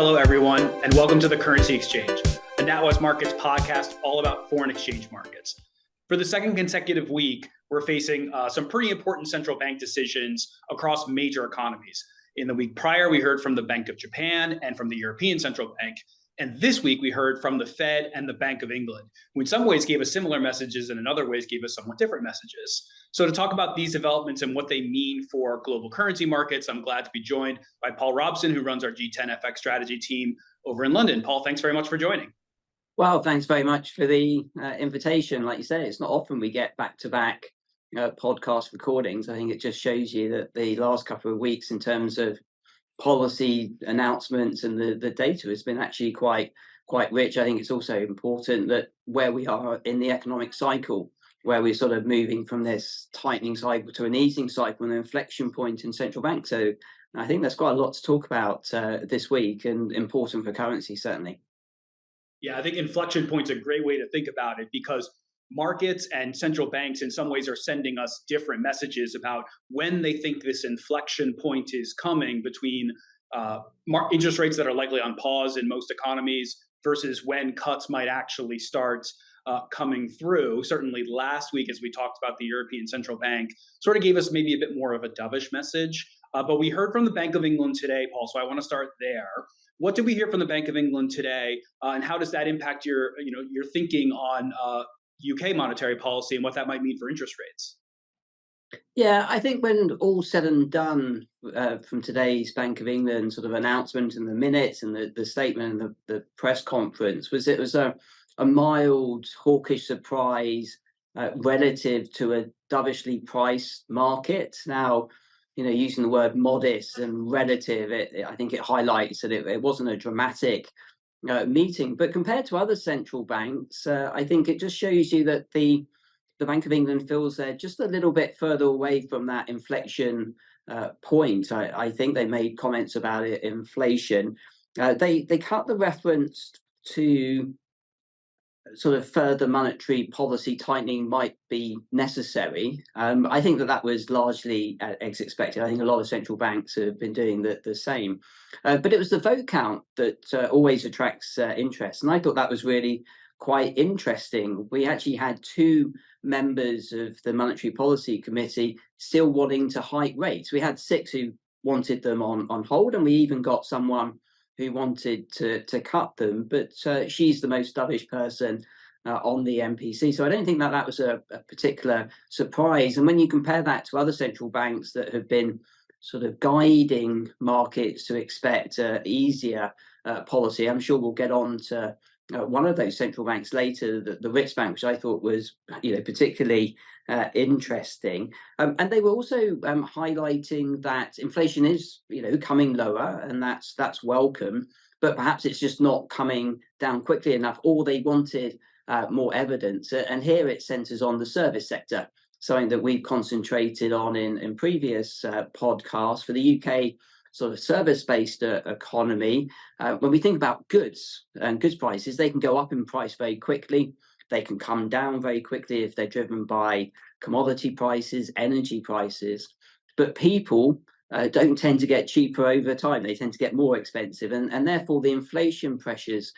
Hello, everyone, and welcome to the Currency Exchange, a NatWest Markets podcast all about foreign exchange markets. For the second consecutive week, we're facing some pretty important central bank decisions across major economies. In the week prior, we heard from the Bank of Japan and from the European Central Bank. And this week, we heard from the Fed and the Bank of England, who in some ways gave us similar messages and in other ways gave us somewhat different messages. So to talk about these developments and what they mean for global currency markets, I'm glad to be joined by Paul Robson, who runs our G10 FX strategy team over in London. Paul, thanks very much for joining. Well, thanks very much for the invitation. Like you say, it's not often we get back-to-back podcast recordings. I think it just shows you that the last couple of weeks in terms of policy announcements and the data has been actually quite rich. I think it's also important that where we are in the economic cycle, where we're sort of moving from this tightening cycle to an easing cycle and an inflection point in central banks. So I think there's quite a lot to talk about this week and important for currency, certainly. Yeah, I think inflection point's a great way to think about it because markets and central banks in some ways are sending us different messages about when they think this inflection point is coming between interest rates that are likely on pause in most economies versus when cuts might actually start coming through. Certainly last week, as we talked about, the European Central Bank sort of gave us maybe a bit more of a dovish message. But we heard from the Bank of England today, Paul, so I want to start there. What did we hear from the Bank of England today, and how does that impact your thinking on UK monetary policy and what that might mean for interest rates? Yeah, I think when all said and done from today's Bank of England sort of announcement and the minutes and the statement and the press conference it was a mild hawkish surprise relative to a dovishly priced market. Now, using the word modest and relative, I think it highlights that it wasn't a dramatic meeting. But compared to other central banks, I think it just shows you that the Bank of England feels they're just a little bit further away from that inflection point. I think they made comments about it, inflation. They cut the reference to sort of further monetary policy tightening might be necessary. I think that was largely as expected. I think a lot of central banks have been doing the same. But it was the vote count that always attracts interest. And I thought that was really quite interesting. We actually had two members of the Monetary Policy Committee still wanting to hike rates. We had 6 who wanted them on hold, and we even got someone who wanted to cut them, but she's the most dovish person on the MPC. So I don't think that was a particular surprise. And when you compare that to other central banks that have been sort of guiding markets to expect easier policy, I'm sure we'll get on to one of those central banks later, the Riksbank, which I thought was particularly interesting. And they were also highlighting that inflation is coming lower, and that's welcome, but perhaps it's just not coming down quickly enough, or they wanted more evidence. And here it centers on the service sector, something that we've concentrated on in previous podcasts. For the UK sort of service-based economy, when we think about goods and goods prices, they can go up in price very quickly. They can come down very quickly if they're driven by commodity prices, energy prices. But people don't tend to get cheaper over time. They tend to get more expensive. And therefore, the inflation pressures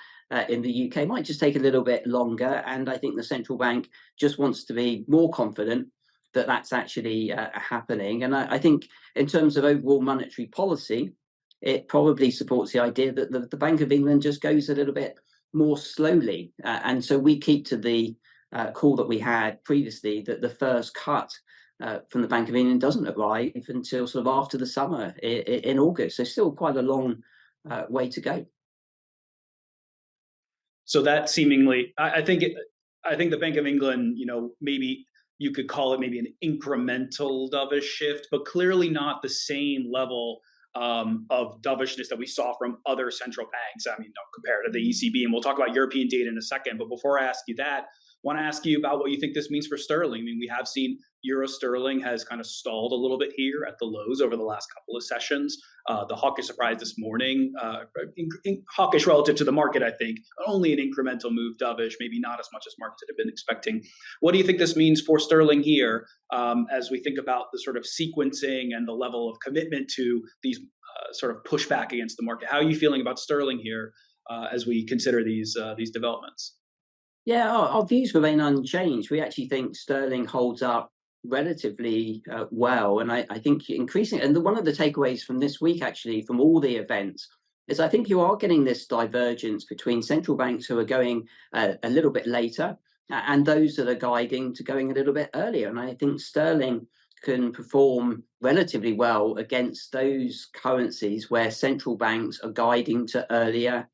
in the UK might just take a little bit longer. And I think the central bank just wants to be more confident that that's actually happening. And I think in terms of overall monetary policy, it probably supports the idea that the Bank of England just goes a little bit more slowly. And so we keep to the call that we had previously, that the first cut from the Bank of England doesn't arrive until sort of after the summer in August. So still quite a long way to go. So that seemingly, I think the Bank of England, maybe you could call it maybe an incremental dovish shift, but clearly not the same level of dovishness that we saw from other central banks. I mean, compared to the ECB, and we'll talk about European data in a second. But before I ask you that, I want to ask you about what you think this means for sterling. I mean, we have seen euro sterling has kind of stalled a little bit here at the lows over the last couple of sessions. The hawkish surprise this morning, hawkish relative to the market, I think, only an incremental move dovish, maybe not as much as markets had been expecting. What do you think this means for sterling here as we think about the sort of sequencing and the level of commitment to these sort of pushback against the market. How are you feeling about sterling here as we consider these developments? Yeah, our views remain unchanged. We actually think sterling holds up relatively well, and I think increasing. And one of the takeaways from this week, actually, from all the events, is I think you are getting this divergence between central banks who are going a little bit later and those that are guiding to going a little bit earlier. And I think sterling can perform relatively well against those currencies where central banks are guiding to earlier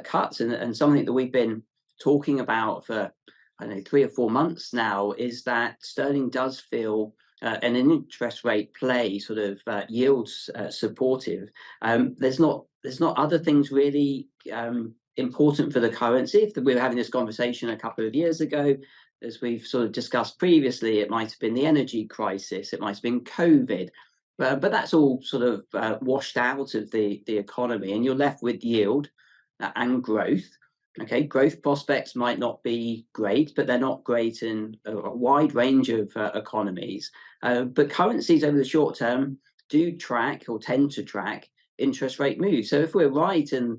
cuts. And something that we've been talking about for, I don't know, 3 or 4 months now is that sterling does feel an interest rate play sort of yields supportive. There's not other things really important for the currency. If we were having this conversation a couple of years ago, as we've sort of discussed previously, it might have been the energy crisis, it might have been COVID, but that's all sort of washed out of the economy, and you're left with yield and growth. Okay, growth prospects might not be great, but they're not great in a wide range of economies. But currencies over the short term do track or tend to track interest rate moves. So if we're right and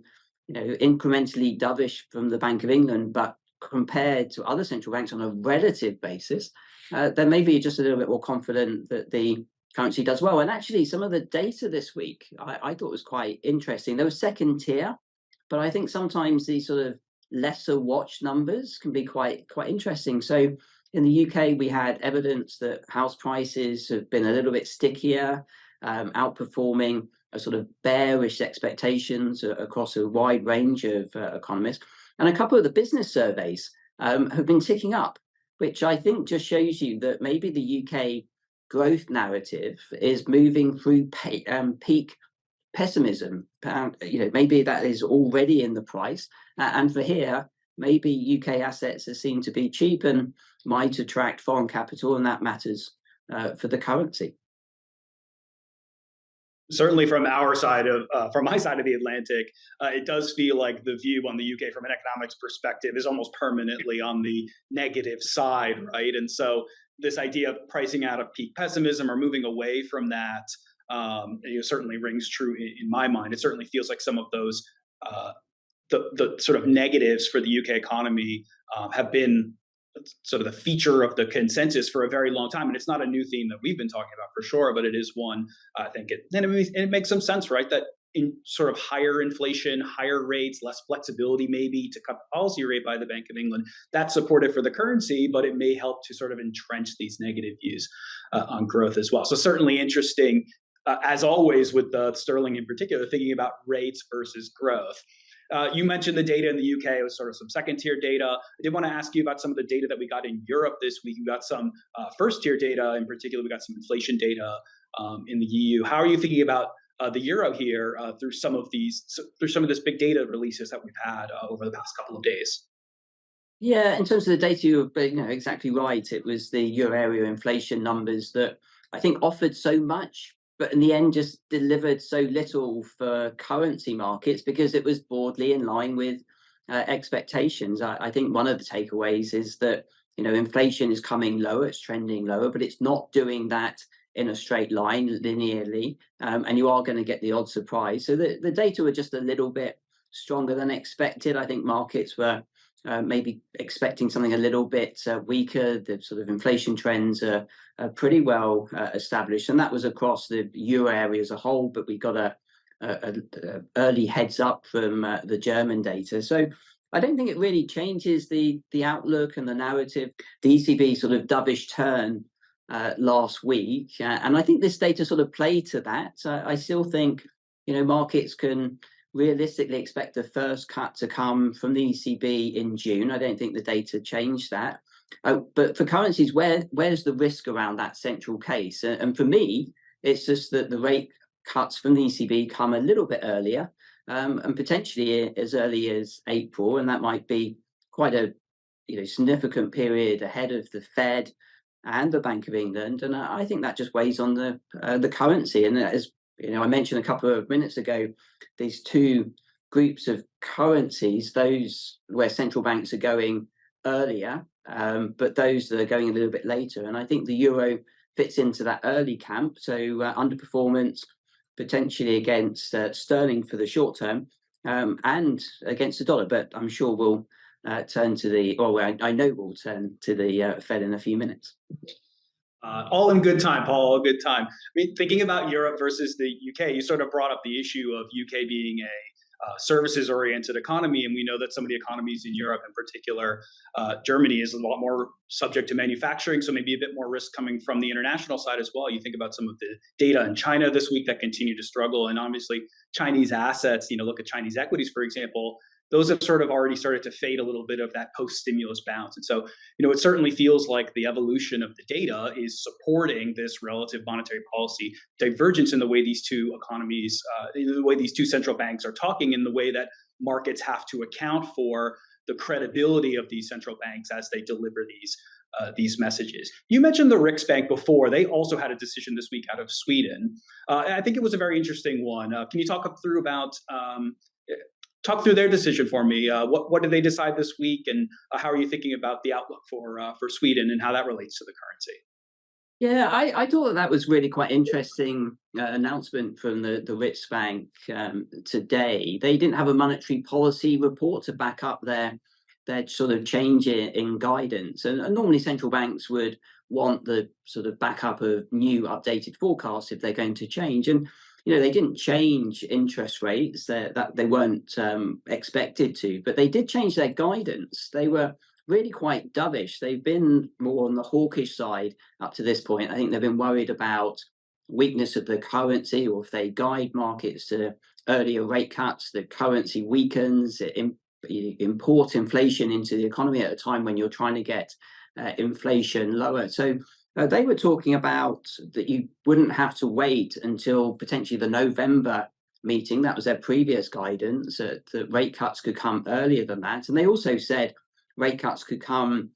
incrementally dovish from the Bank of England, but compared to other central banks on a relative basis, then maybe just a little bit more confident that the currency does well. And actually, some of the data this week I thought was quite interesting. There was second tier, but I think sometimes these sort of lesser watch numbers can be quite interesting. So in the UK, we had evidence that house prices have been a little bit stickier, outperforming a sort of bearish expectations across a wide range of economists. And a couple of the business surveys have been ticking up, which I think just shows you that maybe the UK growth narrative is moving through peak pessimism. Maybe that is already in the price. And for here, maybe UK assets are seen to be cheap and might attract foreign capital, and that matters for the currency. Certainly from from my side of the Atlantic, it does feel like the view on the UK from an economics perspective is almost permanently on the negative side, right? And so this idea of pricing out of peak pessimism or moving away from that, certainly rings true in my mind. It certainly feels like some of those the sort of negatives for the UK economy have been sort of the feature of the consensus for a very long time. And it's not a new theme that we've been talking about for sure, but it is one I think it makes some sense, right? That in sort of higher inflation, higher rates, less flexibility maybe to cut the policy rate by the Bank of England, that's supportive for the currency, but it may help to sort of entrench these negative views on growth as well. So certainly interesting, as always with the sterling in particular, thinking about rates versus growth. You mentioned the data in the UK. It was sort of some second tier data. I did want to ask you about some of the data that we got in Europe this week. We got some first tier data. In particular, we got some inflation data in the EU. How are you thinking about the euro here through some of this big data releases that we've had over the past couple of days? Yeah, in terms of the data, you're exactly right. It was the euro area inflation numbers that I think offered so much, but in the end just delivered so little for currency markets because it was broadly in line with expectations. I think one of the takeaways is that inflation is coming lower, it's trending lower, but it's not doing that in a straight line linearly, and you are going to get the odd surprise. So the data were just a little bit stronger than expected. I think markets were maybe expecting something a little bit weaker. The sort of inflation trends are pretty well established, and that was across the euro area as a whole. But we got a early heads up from the German data, so I don't think it really changes the outlook and the narrative. The ECB sort of dovish turn last week, and I think this data sort of played to that. I still think markets can realistically expect the first cut to come from the ECB in June. I don't think the data changed that. But for currencies, where's the risk around that central case? And for me, it's just that the rate cuts from the ECB come a little bit earlier, and potentially as early as April, and that might be quite a significant period ahead of the Fed and the Bank of England. And I think that just weighs on the currency. And as I mentioned a couple of minutes ago, these two groups of currencies, those where central banks are going earlier, but those that are going a little bit later. And I think the euro fits into that early camp. So underperformance potentially against sterling for the short term, and against the dollar. But I'm sure we'll turn to I know we'll turn to the Fed in a few minutes. All in good time, Paul. All good time. I mean, thinking about Europe versus the UK, you sort of brought up the issue of UK being a services-oriented economy, and we know that some of the economies in Europe, in particular, Germany, is a lot more subject to manufacturing, so maybe a bit more risk coming from the international side as well. You think about some of the data in China this week that continue to struggle, and obviously Chinese assets. Look at Chinese equities, for example. Those have sort of already started to fade a little bit of that post-stimulus bounce. And so, it certainly feels like the evolution of the data is supporting this relative monetary policy divergence in the way these two economies, in the way these two central banks are talking, in the way that markets have to account for the credibility of these central banks as they deliver these messages. You mentioned the Riksbank before. They also had a decision this week out of Sweden. I think it was a very interesting one. Can you talk through their decision for me? What did they decide this week, and how are you thinking about the outlook for Sweden and how that relates to the currency? Yeah, I thought that was really quite interesting announcement from the Riksbank today. They didn't have a monetary policy report to back up their sort of change in guidance, and normally central banks would want the sort of backup of new updated forecasts if they're going to change. And they didn't change interest rates that they weren't expected to, but they did change their guidance. They were really quite dovish. They've been more on the hawkish side up to this point. I think they've been worried about weakness of the currency, or if they guide markets to earlier rate cuts, the currency weakens, import inflation into the economy at a time when you're trying to get inflation lower. So they were talking about that you wouldn't have to wait until potentially the November meeting. That was their previous guidance, that rate cuts could come earlier than that. And they also said rate cuts could come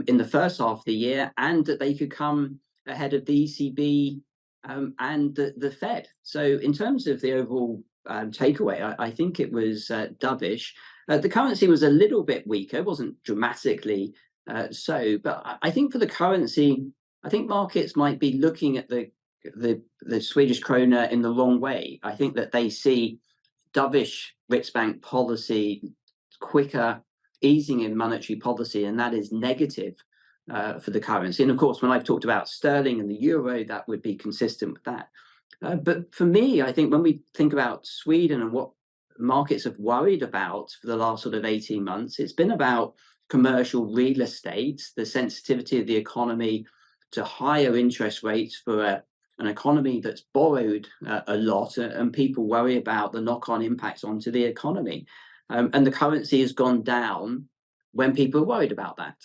in the first half of the year, and that they could come ahead of the ECB and the Fed. So in terms of the overall takeaway, I think it was dovish. The currency was a little bit weaker, it wasn't dramatically so, but I think for the currency, I think markets might be looking at the Swedish krona in the wrong way. I think that they see dovish Riksbank policy, quicker easing in monetary policy, and that is negative for the currency. And of course, when I've talked about sterling and the euro, that would be consistent with that. But for me, I think when we think about Sweden and what markets have worried about for the last sort of 18 months, it's been about commercial real estate, the sensitivity of the economy to higher interest rates for an economy that's borrowed a lot, and people worry about the knock-on impacts onto the economy. And the currency has gone down when people are worried about that.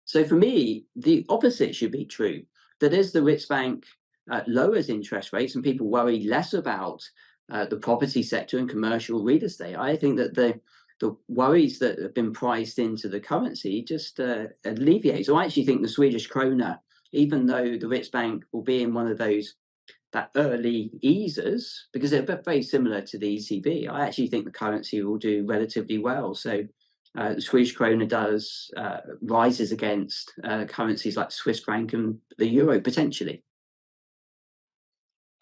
So for me, the opposite should be true. That is, the Riksbank lowers interest rates and people worry less about the property sector and commercial real estate. I think that the worries that have been priced into the currency just alleviate. So I actually think the Swedish krona, even though the Riksbank will be in one of that early easers, because they're very similar to the ECB, I actually think the currency will do relatively well. So the Swedish krona rises against currencies like Swiss franc and the euro potentially.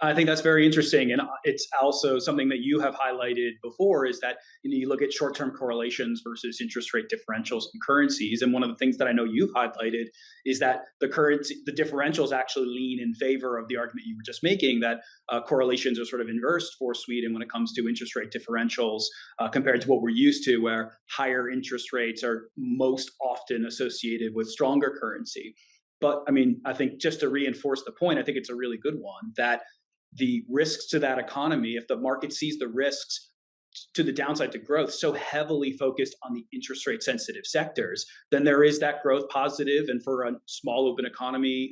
I think that's very interesting, and it's also something that you have highlighted before, is that you look at short-term correlations versus interest rate differentials in currencies, and one of the things that I know you've highlighted is that the differentials actually lean in favor of the argument you were just making, that correlations are sort of inversed for Sweden when it comes to interest rate differentials compared to what we're used to, where higher interest rates are most often associated with stronger currency. But I mean, I think just to reinforce the point, I think it's a really good one, that the risks to that economy, if the market sees the risks to the downside to growth so heavily focused on the interest rate sensitive sectors, then there is that growth positive. And for a small open economy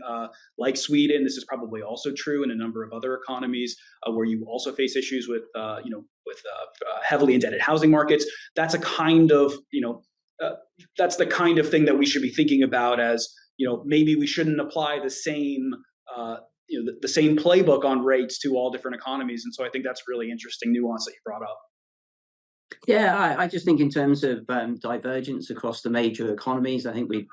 like Sweden, this is probably also true in a number of other economies where you also face issues with heavily indebted housing markets. That's a kind of that's the kind of thing that we should be thinking about as maybe we shouldn't apply the same the same playbook on rates to all different economies. And so I think that's really interesting nuance that you brought up. Yeah, I just think in terms of divergence across the major economies, I think we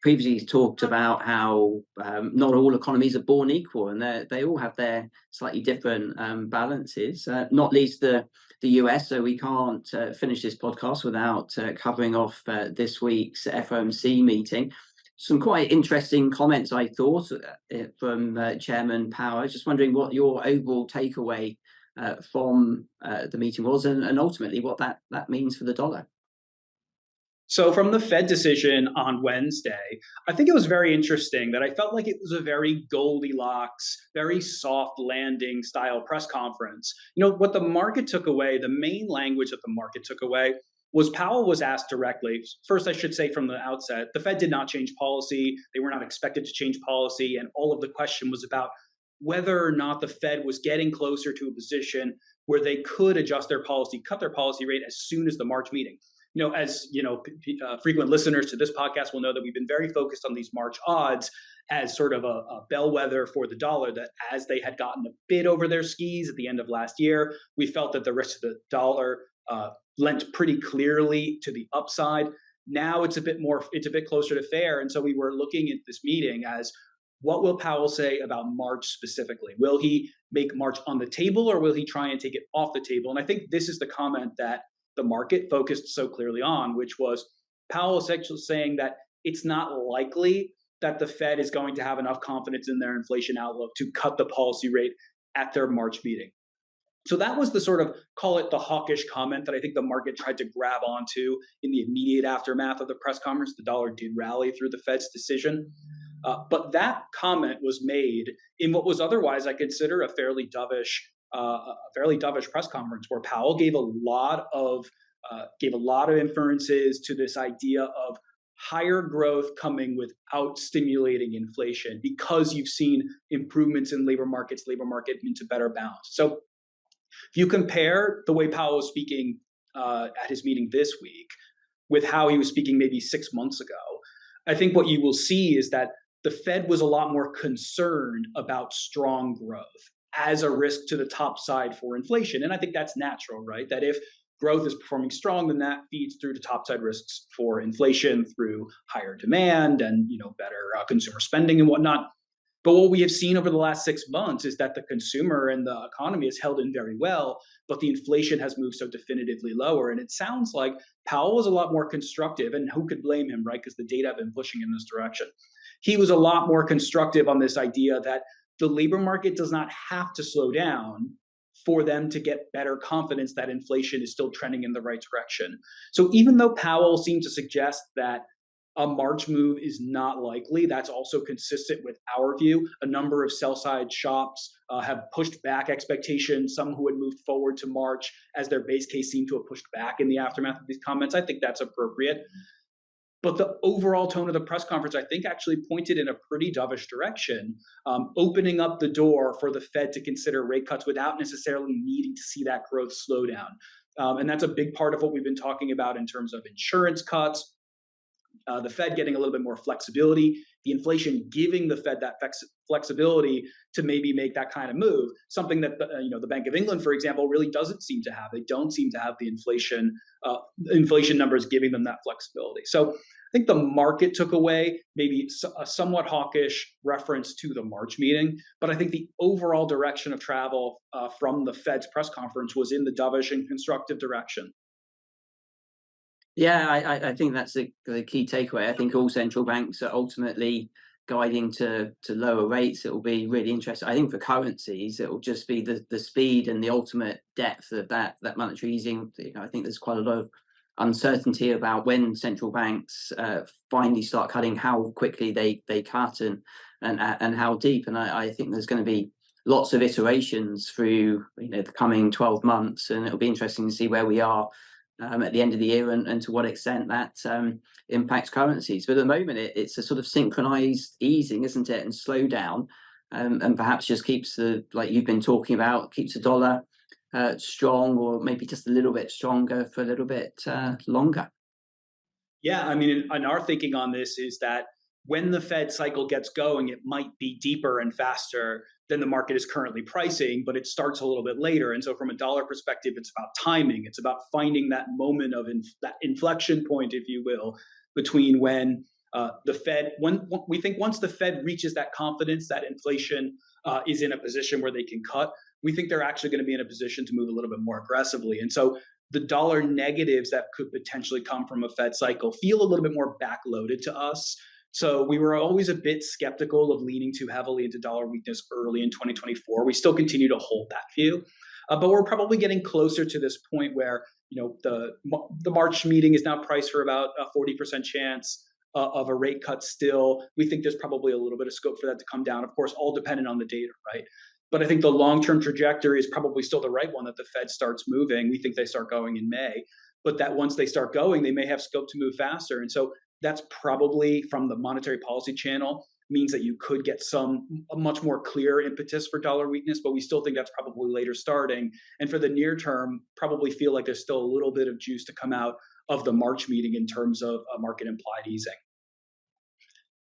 previously talked about how not all economies are born equal, and they all have their slightly different balances, not least the US. So we can't finish this podcast without covering off this week's FOMC meeting. Some quite interesting comments, I thought, from Chairman Powell. I was just wondering what your overall takeaway from the meeting was, and ultimately what that means for the dollar. So, from the Fed decision on Wednesday, I think it was very interesting that I felt like it was a very Goldilocks, very soft landing style press conference. What the market took away, the main language that the market took away, was Powell was asked directly. First, I should say from the outset, the Fed did not change policy. They were not expected to change policy. And all of the question was about whether or not the Fed was getting closer to a position where they could adjust their policy, cut their policy rate as soon as the March meeting. As frequent listeners to this podcast will know that we've been very focused on these March odds as sort of a bellwether for the dollar, that as they had gotten a bit over their skis at the end of last year, we felt that the risk of the dollar lent pretty clearly to the upside. Now it's a bit closer to fair. And so we were looking at this meeting as, what will Powell say about March specifically? Will he make March on the table, or will he try and take it off the table? And I think this is the comment that the market focused so clearly on, which was Powell essentially saying that it's not likely that the Fed is going to have enough confidence in their inflation outlook to cut the policy rate at their March meeting. So that was the sort of, call it the hawkish comment, that I think the market tried to grab onto in the immediate aftermath of the press conference. The dollar did rally through the Fed's decision. But that comment was made in what was otherwise, I consider, a fairly dovish press conference, where Powell gave a lot of inferences to this idea of higher growth coming without stimulating inflation, because you've seen improvements in labor market into better balance. So if you compare the way Powell was speaking at his meeting this week with how he was speaking maybe 6 months ago, I think what you will see is that the Fed was a lot more concerned about strong growth as a risk to the top side for inflation. And I think that's natural, right? That if growth is performing strong, then that feeds through to topside risks for inflation through higher demand and better consumer spending and whatnot. But what we have seen over the last 6 months is that the consumer and the economy has held in very well, but the inflation has moved so definitively lower. And it sounds like Powell was a lot more constructive, and who could blame him, right? Because the data have been pushing in this direction. He was a lot more constructive on this idea that the labor market does not have to slow down for them to get better confidence that inflation is still trending in the right direction. So even though Powell seemed to suggest that a March move is not likely, that's also consistent with our view. A number of sell-side shops have pushed back expectations. Some who had moved forward to March as their base case seem to have pushed back in the aftermath of these comments. I think that's appropriate. But the overall tone of the press conference, I think, actually pointed in a pretty dovish direction, opening up the door for the Fed to consider rate cuts without necessarily needing to see that growth slow down. And that's a big part of what we've been talking about in terms of insurance cuts, the Fed getting a little bit more flexibility, the inflation giving the Fed that flexibility to maybe make that kind of move, something that the Bank of England, for example, really doesn't seem to have. They don't seem to have the inflation numbers giving them that flexibility. So I think the market took away maybe a somewhat hawkish reference to the March meeting, but I think the overall direction of travel from the Fed's press conference was in the dovish and constructive direction. Yeah, I think that's the key takeaway. I think all central banks are ultimately guiding to lower rates. It will be really interesting. I think for currencies, it will just be the speed and the ultimate depth of that monetary easing. I think there's quite a lot of uncertainty about when central banks finally start cutting, how quickly they cut and how deep. And I think there's going to be lots of iterations through the coming 12 months, and it'll be interesting to see where we are at the end of the year and to what extent that impacts currencies. But at the moment, it's a sort of synchronized easing, isn't it? And slow down, and perhaps just keeps like you've been talking about, keeps the dollar strong, or maybe just a little bit stronger for a little bit longer. Yeah, I mean, and our thinking on this is that when the Fed cycle gets going, it might be deeper and faster than the market is currently pricing, but it starts a little bit later. And so from a dollar perspective, it's about timing. It's about finding that moment of that inflection point, if you will, between when The Fed, we think once the Fed reaches that confidence that inflation is in a position where they can cut, we think they're actually going to be in a position to move a little bit more aggressively. And so the dollar negatives that could potentially come from a Fed cycle feel a little bit more backloaded to us. So we were always a bit skeptical of leaning too heavily into dollar weakness early in 2024. We still continue to hold that view. But we're probably getting closer to this point where the March meeting is now priced for about a 40% chance of a rate cut still. We think there's probably a little bit of scope for that to come down, of course, all dependent on the data, right? But I think the long-term trajectory is probably still the right one, that the Fed starts moving. We think they start going in May, but that once they start going, they may have scope to move faster. And so that's probably, from the monetary policy channel, means that you could get a much more clear impetus for dollar weakness, but we still think that's probably later starting. And for the near term, probably feel like there's still a little bit of juice to come out of the March meeting in terms of a market implied easing.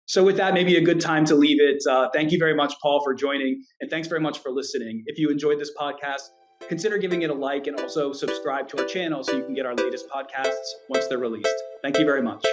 So with that, maybe a good time to leave it. Thank you very much, Paul, for joining, and thanks very much for listening. If you enjoyed this podcast, consider giving it a like and also subscribe to our channel so you can get our latest podcasts once they're released. Thank you very much.